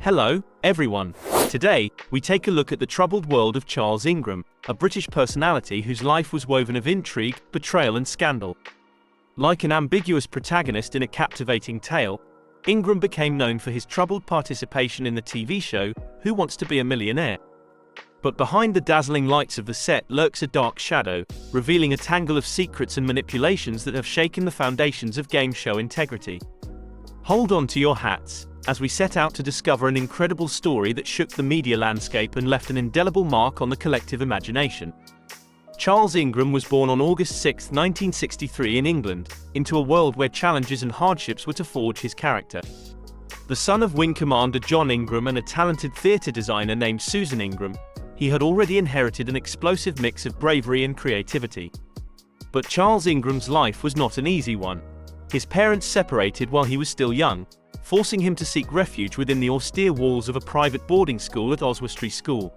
Hello, everyone. Today, we take a look at the troubled world of Charles Ingram, a British personality whose life was woven of intrigue, betrayal and scandal. Like an ambiguous protagonist in a captivating tale, Ingram became known for his troubled participation in the TV show, Who Wants to Be a Millionaire? But behind the dazzling lights of the set lurks a dark shadow, revealing a tangle of secrets and manipulations that have shaken the foundations of game show integrity. Hold on to your hats, as we set out to discover an incredible story that shook the media landscape and left an indelible mark on the collective imagination. Charles Ingram was born on August 6, 1963 in England, into a world where challenges and hardships were to forge his character. The son of Wing Commander John Ingram and a talented theatre designer named Susan Ingram, he had already inherited an explosive mix of bravery and creativity. But Charles Ingram's life was not an easy one. His parents separated while he was still young, forcing him to seek refuge within the austere walls of a private boarding school at Oswestry School.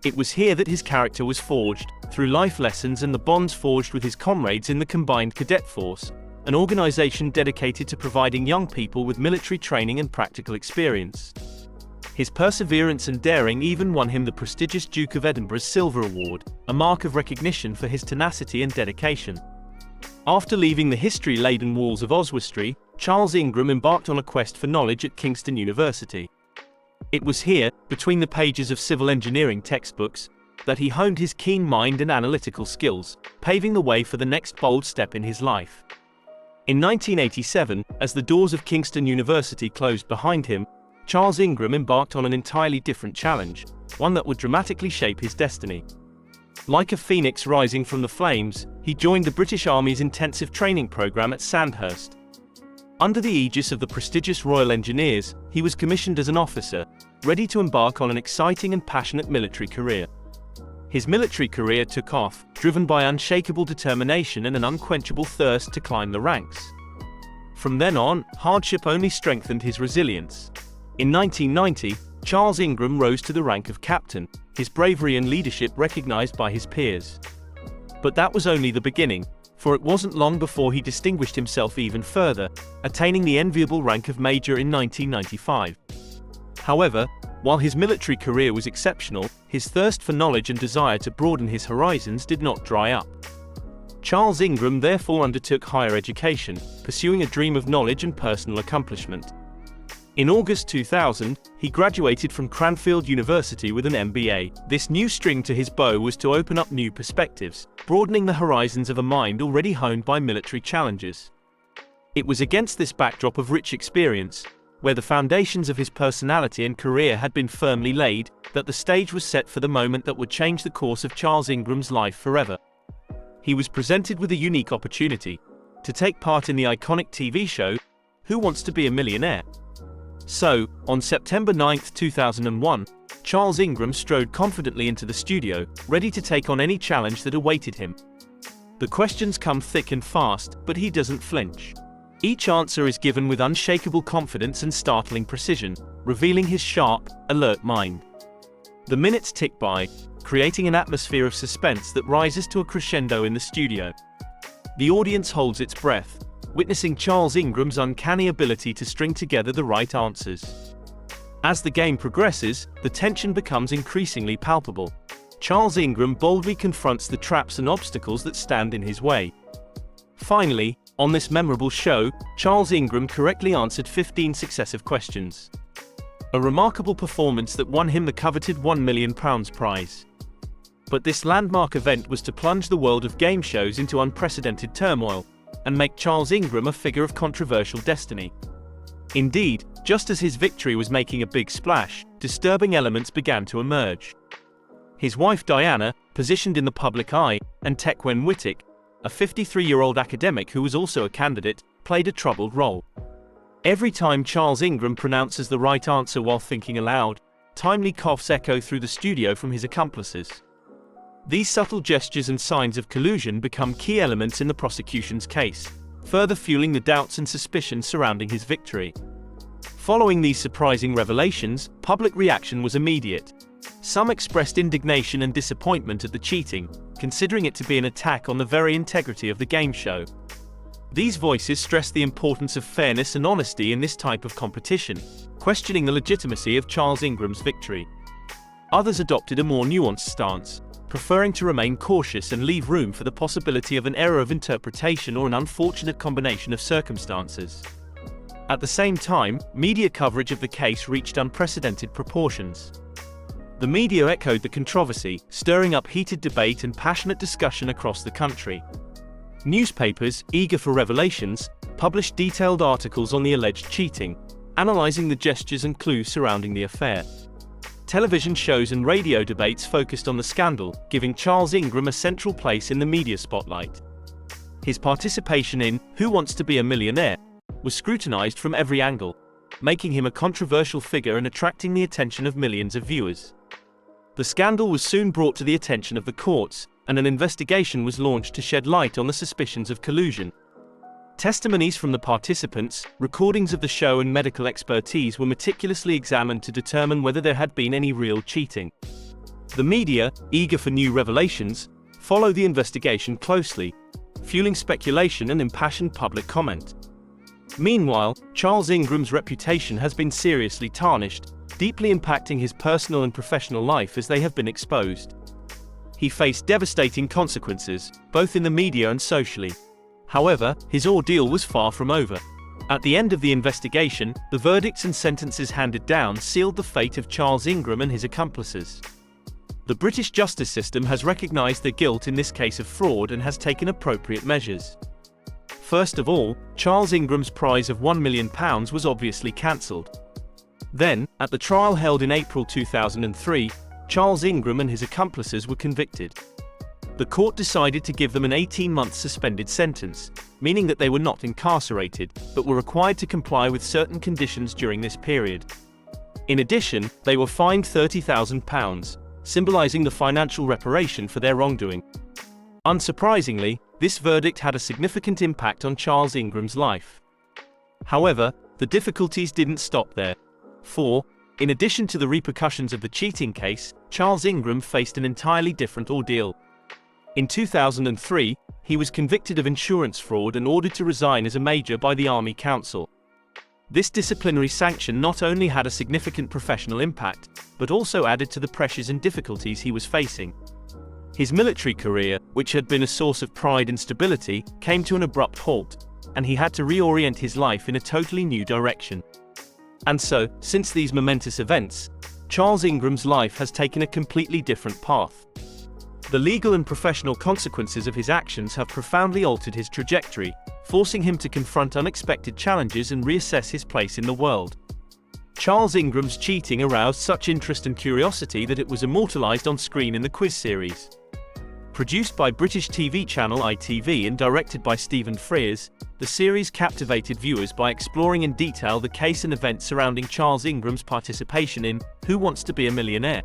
It was here that his character was forged, through life lessons and the bonds forged with his comrades in the Combined Cadet Force, an organization dedicated to providing young people with military training and practical experience. His perseverance and daring even won him the prestigious Duke of Edinburgh's Silver Award, a mark of recognition for his tenacity and dedication. After leaving the history-laden walls of Oswestry, Charles Ingram embarked on a quest for knowledge at Kingston University. It was here, between the pages of civil engineering textbooks, that he honed his keen mind and analytical skills, paving the way for the next bold step in his life. In 1987, as the doors of Kingston University closed behind him, Charles Ingram embarked on an entirely different challenge, one that would dramatically shape his destiny. Like a phoenix rising from the flames, he joined the British Army's intensive training program at Sandhurst. Under the aegis of the prestigious Royal Engineers, he was commissioned as an officer, ready to embark on an exciting and passionate military career. His military career took off, driven by unshakable determination and an unquenchable thirst to climb the ranks. From then on, hardship only strengthened his resilience. In 1990, Charles Ingram rose to the rank of captain, his bravery and leadership recognized by his peers. But that was only the beginning, for it wasn't long before he distinguished himself even further, attaining the enviable rank of major in 1995. However, while his military career was exceptional, his thirst for knowledge and desire to broaden his horizons did not dry up. Charles Ingram therefore undertook higher education, pursuing a dream of knowledge and personal accomplishment. In August 2000, he graduated from Cranfield University with an MBA. This new string to his bow was to open up new perspectives, broadening the horizons of a mind already honed by military challenges. It was against this backdrop of rich experience, where the foundations of his personality and career had been firmly laid, that the stage was set for the moment that would change the course of Charles Ingram's life forever. He was presented with a unique opportunity to take part in the iconic TV show, Who Wants to Be a Millionaire? So, on September 9, 2001, Charles Ingram strode confidently into the studio, ready to take on any challenge that awaited him. The questions come thick and fast, but he doesn't flinch. Each answer is given with unshakable confidence and startling precision, revealing his sharp, alert mind. The minutes tick by, creating an atmosphere of suspense that rises to a crescendo in the studio. The audience holds its breath, witnessing Charles Ingram's uncanny ability to string together the right answers. As the game progresses, the tension becomes increasingly palpable. Charles Ingram boldly confronts the traps and obstacles that stand in his way. Finally, on this memorable show, Charles Ingram correctly answered 15 successive questions. A remarkable performance that won him the coveted £1 million prize. But this landmark event was to plunge the world of game shows into unprecedented turmoil, and make Charles Ingram a figure of controversial destiny. Indeed, just as his victory was making a big splash, disturbing elements began to emerge. His wife Diana, positioned in the public eye, and Tecwen Whittock, a 53-year-old academic who was also a candidate, played a troubled role. Every time Charles Ingram pronounces the right answer while thinking aloud, timely coughs echo through the studio from his accomplices. These subtle gestures and signs of collusion become key elements in the prosecution's case, further fueling the doubts and suspicions surrounding his victory. Following these surprising revelations, public reaction was immediate. Some expressed indignation and disappointment at the cheating, considering it to be an attack on the very integrity of the game show. These voices stress the importance of fairness and honesty in this type of competition, questioning the legitimacy of Charles Ingram's victory. Others adopted a more nuanced stance, preferring to remain cautious and leave room for the possibility of an error of interpretation or an unfortunate combination of circumstances. At the same time, media coverage of the case reached unprecedented proportions. The media echoed the controversy, stirring up heated debate and passionate discussion across the country. Newspapers, eager for revelations, published detailed articles on the alleged cheating, analyzing the gestures and clues surrounding the affair. Television shows and radio debates focused on the scandal, giving Charles Ingram a central place in the media spotlight. His participation in Who Wants to Be a Millionaire was scrutinized from every angle, making him a controversial figure and attracting the attention of millions of viewers. The scandal was soon brought to the attention of the courts, and an investigation was launched to shed light on the suspicions of collusion. Testimonies from the participants, recordings of the show and medical expertise were meticulously examined to determine whether there had been any real cheating. The media, eager for new revelations, followed the investigation closely, fueling speculation and impassioned public comment. Meanwhile, Charles Ingram's reputation has been seriously tarnished, deeply impacting his personal and professional life as they have been exposed. He faced devastating consequences, both in the media and socially. However, his ordeal was far from over. At the end of the investigation, the verdicts and sentences handed down sealed the fate of Charles Ingram and his accomplices. The British justice system has recognized their guilt in this case of fraud and has taken appropriate measures. First of all, Charles Ingram's prize of £1 million was obviously cancelled. Then, at the trial held in April 2003, Charles Ingram and his accomplices were convicted. The court decided to give them an 18-month suspended sentence, meaning that they were not incarcerated, but were required to comply with certain conditions during this period. In addition, they were fined £30,000, symbolizing the financial reparation for their wrongdoing. Unsurprisingly, this verdict had a significant impact on Charles Ingram's life. However, the difficulties didn't stop there. For, in addition to the repercussions of the cheating case, Charles Ingram faced an entirely different ordeal. In 2003, he was convicted of insurance fraud and ordered to resign as a major by the Army Council. This disciplinary sanction not only had a significant professional impact, but also added to the pressures and difficulties he was facing. His military career, which had been a source of pride and stability, came to an abrupt halt, and he had to reorient his life in a totally new direction. And so, since these momentous events, Charles Ingram's life has taken a completely different path. The legal and professional consequences of his actions have profoundly altered his trajectory, forcing him to confront unexpected challenges and reassess his place in the world. Charles Ingram's cheating aroused such interest and curiosity that it was immortalized on screen in the quiz series. Produced by British TV channel ITV and directed by Stephen Frears, the series captivated viewers by exploring in detail the case and events surrounding Charles Ingram's participation in Who Wants to Be a Millionaire?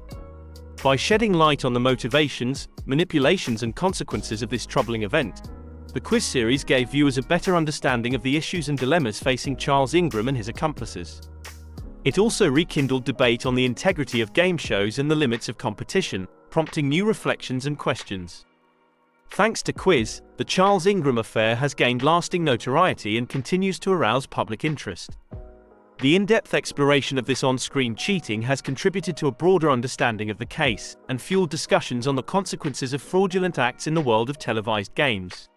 By shedding light on the motivations, manipulations and consequences of this troubling event, the quiz series gave viewers a better understanding of the issues and dilemmas facing Charles Ingram and his accomplices. It also rekindled debate on the integrity of game shows and the limits of competition, prompting new reflections and questions. Thanks to Quiz, the Charles Ingram affair has gained lasting notoriety and continues to arouse public interest. The in-depth exploration of this on-screen cheating has contributed to a broader understanding of the case, and fueled discussions on the consequences of fraudulent acts in the world of televised games.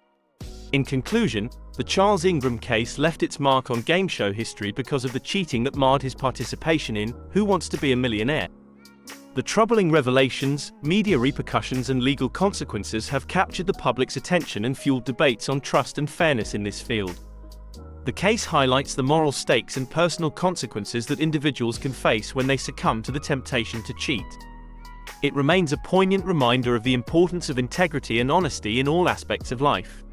In conclusion, the Charles Ingram case left its mark on game show history because of the cheating that marred his participation in Who Wants to Be a Millionaire? The troubling revelations, media repercussions and legal consequences have captured the public's attention and fueled debates on trust and fairness in this field. The case highlights the moral stakes and personal consequences that individuals can face when they succumb to the temptation to cheat. It remains a poignant reminder of the importance of integrity and honesty in all aspects of life.